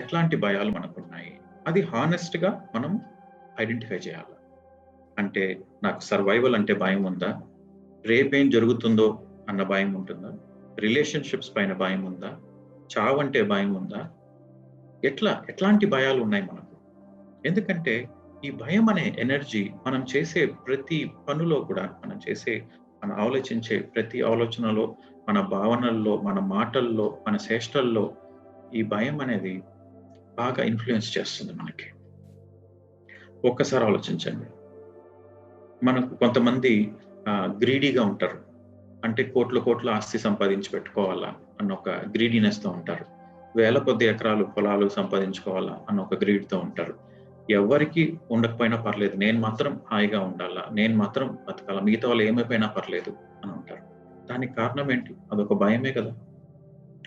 ఎట్లాంటి భయాలు మనకున్నాయి, అది హానెస్ట్గా మనం ఐడెంటిఫై చేయాలి. అంటే నాకు సర్వైవల్ అంటే భయం ఉందా, రేపేం జరుగుతుందో అన్న భయం ఉంటుందా, రిలేషన్షిప్స్ పైన భయం ఉందా, చావంటే భయం ఉందా, ఎట్లాంటి భయాలు ఉన్నాయి మనకు. ఎందుకంటే ఈ భయం అనే ఎనర్జీ మనం చేసే ప్రతి పనిలో కూడా, మనం ఆలోచించే ప్రతి ఆలోచనలో, మన భావనల్లో, మన మాటల్లో, మన చేష్టల్లో ఈ భయం అనేది బాగా ఇన్ఫ్లుయెన్స్ చేస్తుంది మనకి. ఒక్కసారి ఆలోచించండి. మనకు కొంతమంది గ్రీడీగా ఉంటారు. అంటే కోట్ల ఆస్తి సంపాదించి పెట్టుకోవాలా అన్న ఒక గ్రీడీనెస్తో ఉంటారు. వేల కొద్ది ఎకరాలు పొలాలు సంపాదించుకోవాలా అన్న ఒక గ్రీడ్తో ఉంటారు. ఎవరికి ఉండకపోయినా పర్లేదు, నేను మాత్రం హాయిగా ఉండాలా, నేను మాత్రం బతకాల, మిగతా వాళ్ళు ఏమైపోయినా పర్లేదు అని ఉంటారు. దానికి కారణం ఏంటి? అదొక భయమే కదా.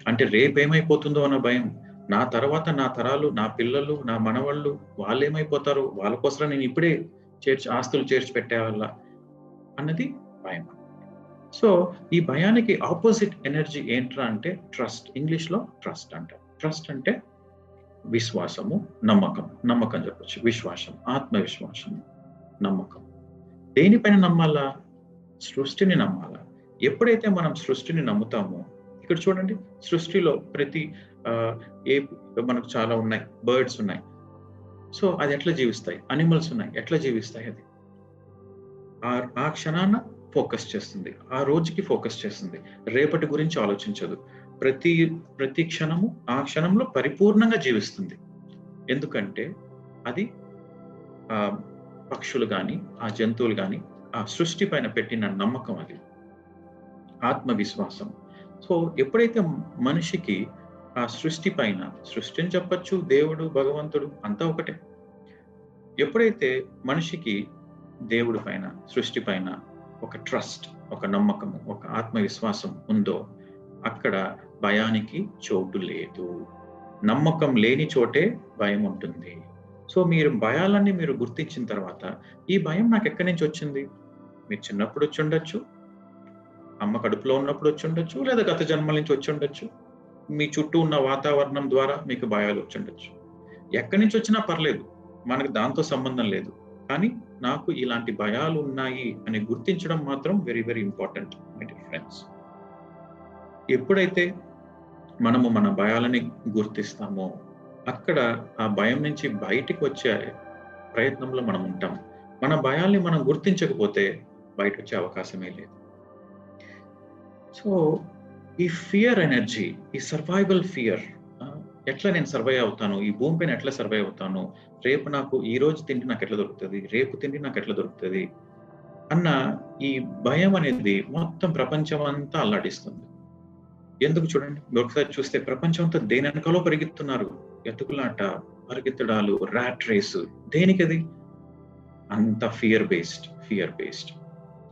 అంటే రేపేమైపోతుందో అన్న భయం. నా తర్వాత నా తరాలు, నా పిల్లలు, నా మనవళ్ళు వాళ్ళు ఏమైపోతారు, వాళ్ళ కోసం నేను ఇప్పుడే ఆస్తులు చేర్చి పెట్టేవాళ్ళ అన్నది భయం. సో ఈ భయానికి ఆపోజిట్ ఎనర్జీ ఏంట్రా అంటే ట్రస్ట్. ఇంగ్లీష్లో ట్రస్ట్ అంటారు. ట్రస్ట్ అంటే విశ్వాసము, నమ్మకం చెప్పచ్చు. విశ్వాసం, ఆత్మవిశ్వాసం, నమ్మకం. దేనిపైన నమ్మాలా? సృష్టిని నమ్మాలా. ఎప్పుడైతే మనం సృష్టిని నమ్ముతామో, ఇక్కడ చూడండి, సృష్టిలో ప్రతి మనకు చాలా ఉన్నాయి, బర్డ్స్ ఉన్నాయి. సో అది ఎట్లా జీవిస్తాయి, అనిమల్స్ ఉన్నాయి, ఎట్లా జీవిస్తాయి? అది ఆ క్షణాన ఫోకస్ చేస్తుంది, ఆ రోజుకి ఫోకస్ చేస్తుంది, రేపటి గురించి ఆలోచించదు. ప్రతి క్షణము ఆ క్షణంలో పరిపూర్ణంగా జీవిస్తుంది. ఎందుకంటే అది ఆ పక్షులు కానీ, ఆ జంతువులు కానీ ఆ సృష్టి పైన పెట్టిన నమ్మకం, అది ఆత్మవిశ్వాసం. సో ఎప్పుడైతే మనిషికి ఆ సృష్టి పైన, సృష్టిని చెప్పచ్చు, దేవుడు, భగవంతుడు అంతా ఒకటే, ఎప్పుడైతే మనిషికి దేవుడి పైన, సృష్టి పైన ఒక ట్రస్ట్, ఒక నమ్మకము, ఒక ఆత్మవిశ్వాసం ఉందో, అక్కడ భయానికి చోటు లేదు. నమ్మకం లేని చోటే భయం ఉంటుంది. సో మీరు భయాలన్నీ మీరు గుర్తించిన తర్వాత, ఈ భయం నాకు ఎక్కడి నుంచి వచ్చింది? మీరు చిన్నప్పుడు వచ్చి ఉండొచ్చు, అమ్మ కడుపులో ఉన్నప్పుడు వచ్చి ఉండొచ్చు, లేదా గత జన్మల నుంచి వచ్చి ఉండొచ్చు, మీ చుట్టూ ఉన్న వాతావరణం ద్వారా మీకు భయాలు వచ్చి ఉండొచ్చు. ఎక్కడి నుంచి వచ్చినా పర్లేదు, మనకు దాంతో సంబంధం లేదు. కానీ నాకు ఇలాంటి భయాలు ఉన్నాయి అని గుర్తించడం మాత్రం very very important my dear friends. ఎప్పుడైతే మనము మన భయాలని గుర్తిస్తామో, అక్కడ ఆ భయం నుంచి బయటికి వచ్చే ప్రయత్నంలో మనం ఉంటాం. మన భయాల్ని మనం గుర్తించకపోతే బయట వచ్చే అవకాశమే లేదు. సో ఈ ఫియర్ ఎనర్జీ, ఈ సర్వైవల్ ఫియర్, ఎట్లా నేను సర్వైవ్ అవుతాను, ఈ భూమి పైన ఎట్లా సర్వైవ్ అవుతాను, రేపు నాకు ఈ రోజు తిండి నాకు ఎట్లా దొరుకుతుంది, రేపు తిండి నాకు ఎట్లా దొరుకుతుంది అన్న ఈ భయం అనేది మొత్తం ప్రపంచం అంతా అల్లాడిస్తుంది. ఎందుకు చూడండి, ఒకసారి చూస్తే ప్రపంచం అంతా దేని వెనకాలో పరిగెత్తున్నారు. ఎతుకులాట, పరిగెత్తడాలు, ర్యాట్ రేసు. దేనికది? అంత ఫియర్ బేస్డ్.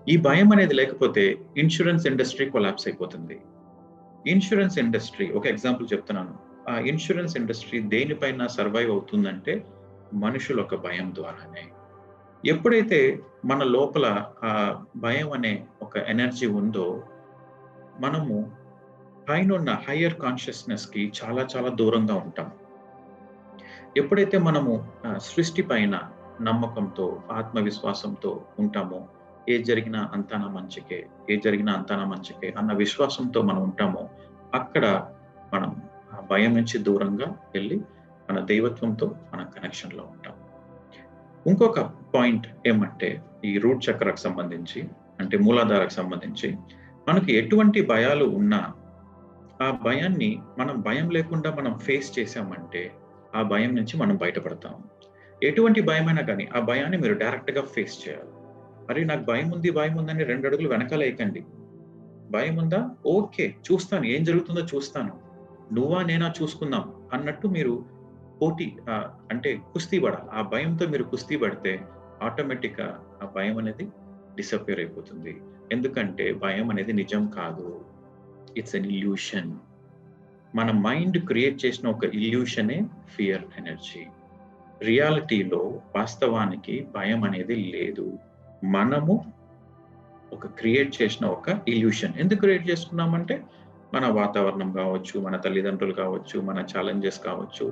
ఈ భయం అనేది లేకపోతే ఇన్సూరెన్స్ ఇండస్ట్రీ కొలాప్స్ అయిపోతుంది. ఇన్సూరెన్స్ ఇండస్ట్రీ, ఒక ఎగ్జాంపుల్ చెప్తున్నాను. ఆ ఇన్సూరెన్స్ ఇండస్ట్రీ దేనిపైన సర్వైవ్ అవుతుందంటే మనుషుల ఒక భయం ద్వారానే. ఎప్పుడైతే మన లోపల ఆ భయం అనే ఒక ఎనర్జీ ఉందో, మనము పైన హయ్యర్ కాన్షియస్నెస్ కి చాలా చాలా దూరంగా ఉంటాం. ఎప్పుడైతే మనము సృష్టి పైన నమ్మకంతో, ఆత్మవిశ్వాసంతో ఉంటామో, ఏది జరిగినా అంతా నా మంచికే అన్న విశ్వాసంతో మనం ఉంటామో, అక్కడ మనం ఆ భయం నుంచి దూరంగా వెళ్ళి మన దైవత్వంతో మన కనెక్షన్లో ఉంటాం. ఇంకొక పాయింట్ ఏమంటే, ఈ రూట్ చక్రకు సంబంధించి, అంటే మూలాధారకు సంబంధించి, మనకి ఎటువంటి భయాలు ఉన్నా ఆ భయాన్ని మనం భయం లేకుండా మనం ఫేస్ చేసామంటే ఆ భయం నుంచి మనం బయటపడతాం. ఎటువంటి భయమైనా కానీ ఆ భయాన్ని మీరు డైరెక్ట్గా ఫేస్ చేయాలి. మరి నాకు భయం ఉందని 2 అడుగులు వెనకాల వేయకండి. భయం ఉందా? ఓకే, చూస్తాను, ఏం జరుగుతుందో చూస్తాను, నువ్వా నేనా చూసుకుందాం అన్నట్టు మీరు పోటీ, అంటే కుస్తీ పడాలి. ఆ భయంతో మీరు కుస్తీ పడితే ఆటోమేటిక్గా ఆ భయం అనేది డిసపియర్ అయిపోతుంది. ఎందుకంటే భయం అనేది నిజం కాదు, ఇట్స్ ఎన్ ఇల్యూషన్. మన మైండ్ క్రియేట్ చేసిన ఒక ఇల్యూషనే ఫియర్ ఎనర్జీ. రియాలిటీలో వాస్తవానికి భయం అనేది లేదు. మనము ఒక క్రియేట్ చేసిన ఒక ఇల్యూషన్. ఎందుకు క్రియేట్ చేసుకున్నామంటే మన వాతావరణం కావచ్చు, మన తల్లిదండ్రులు కావచ్చు, మన ఛాలెంజెస్ కావచ్చు,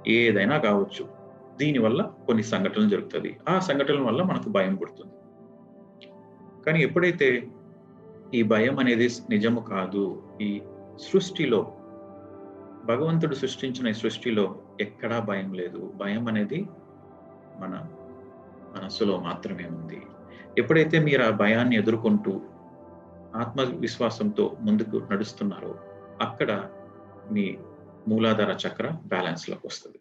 ఏదైనా కావచ్చు. దీనివల్ల కొన్ని సంఘటనలు జరుగుతుంది. ఆ సంఘటనల వల్ల మనకు భయం పుడుతుంది. కానీ ఎప్పుడైతే ఈ భయం అనేది నిజము కాదు, ఈ సృష్టిలో భగవంతుడు సృష్టించిన ఈ సృష్టిలో ఎక్కడా భయం లేదు. భయం అనేది మన మనస్సులో మాత్రమే ఉంది. ఎప్పుడైతే మీరు ఆ భయాన్ని ఎదుర్కొంటూ ఆత్మవిశ్వాసంతో ముందుకు నడుస్తున్నారో అక్కడ మీ మూలాధార చక్ర బ్యాలెన్స్‌లోకి వస్తది.